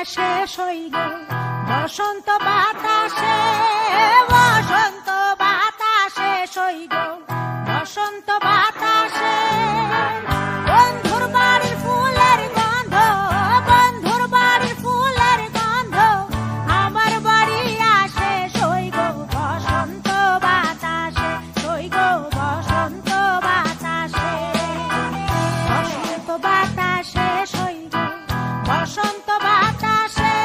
বাতাসে সইগ বসন্ত বাতাসে বসন্ত বাতাসে সইগ বসন্ত বাতাসে বন্ধুর বাড়ির ফুলের গন্ধ বন্ধুর বাড়ির ফুলের গন্ধ আমার বাড়ি আসে সইগ বসন্ত বাতাসে সইগ বসন্ত বাতাসে বসন্ত বাতাসে সইগ বসন্ত বাতাসে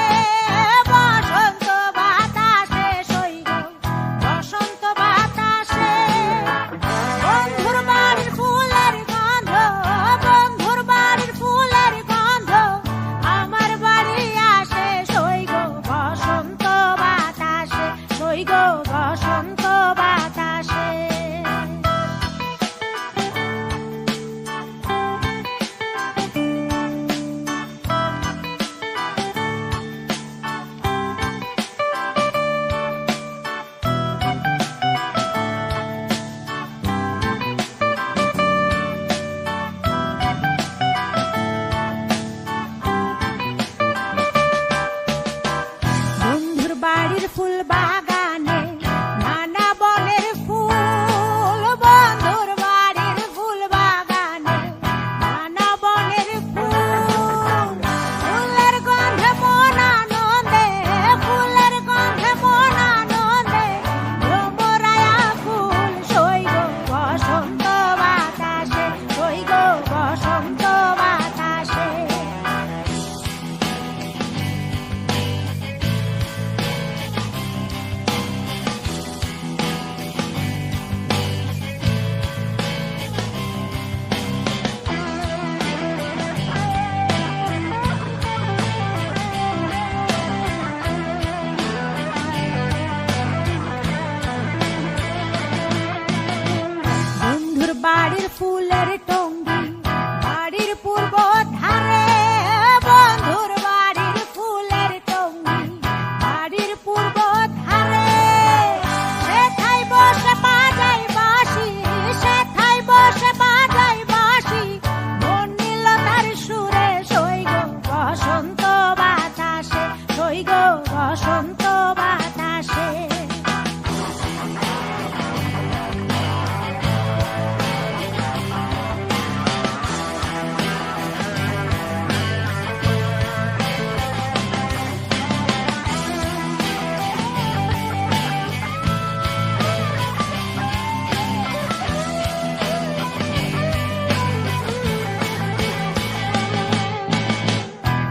বসন্ত বাতাসে সইগ বসন্ত বাতাসে বন্ধুর বাড়ির ফুলের গন্ধ বন্ধুর বাড়ির ফুলের গন্ধ আমার বাড়ি আসে সইগ বসন্ত বাতাসে সইগ বসন্ত বাতাসে বন্ধুর বাড়ির ফুল বাগানে নানা বনের ফুল বন্ধুর বাড়ির ফুল বাগানে নানা বনের ফুল ফুলের গন্ধে মন আনন্দে ফুলের গন্ধে মন আনন্দে ভ্রমরায়া ফুল সইগ বসন্ত বাতাসে সইগ বসন্ত বাতাসে বন্ধুর বাড়ির ফুলের টঙ্গি বাড়ির পূর্ব ধারে বন্ধুর বাড়ির ফুলের টঙ্গি বাড়ির পূর্ব ধারে সেথায় বসে বাজাই বাঁশি সেথায় বসে বাজাই বাঁশি মন নিল তার সুরে সইগ বসন্ত বাতাসে সইগ বসন্ত বাতাসে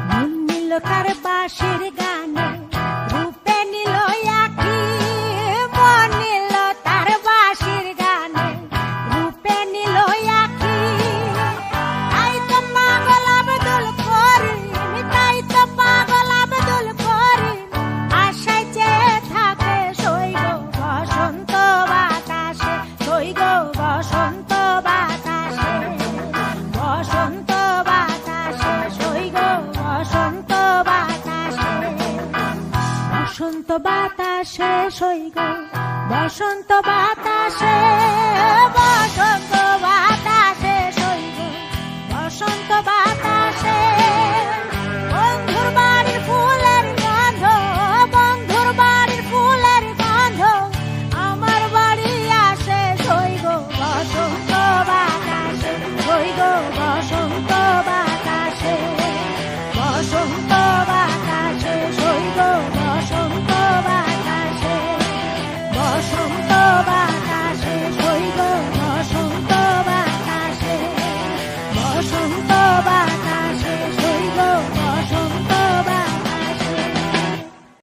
মন নিল তার বাঁশির গানে রূপে নিল আঁখি মন নিল তার বাঁশির গানে রূপে নিল আঁখি তাই তো পাগল আব্দুল করিম তাই তো পাগল আব্দুল করিম আশায় চেয়ে থাকে সইগ বসন্ত বাতাসে সইগ বসন্ত বাতাসে বসন্ত বাতাসে সইগ বসন্ত বাতাসে বসন্ত বাতাসে সইগ বসন্ত বাতাসে বসন্ত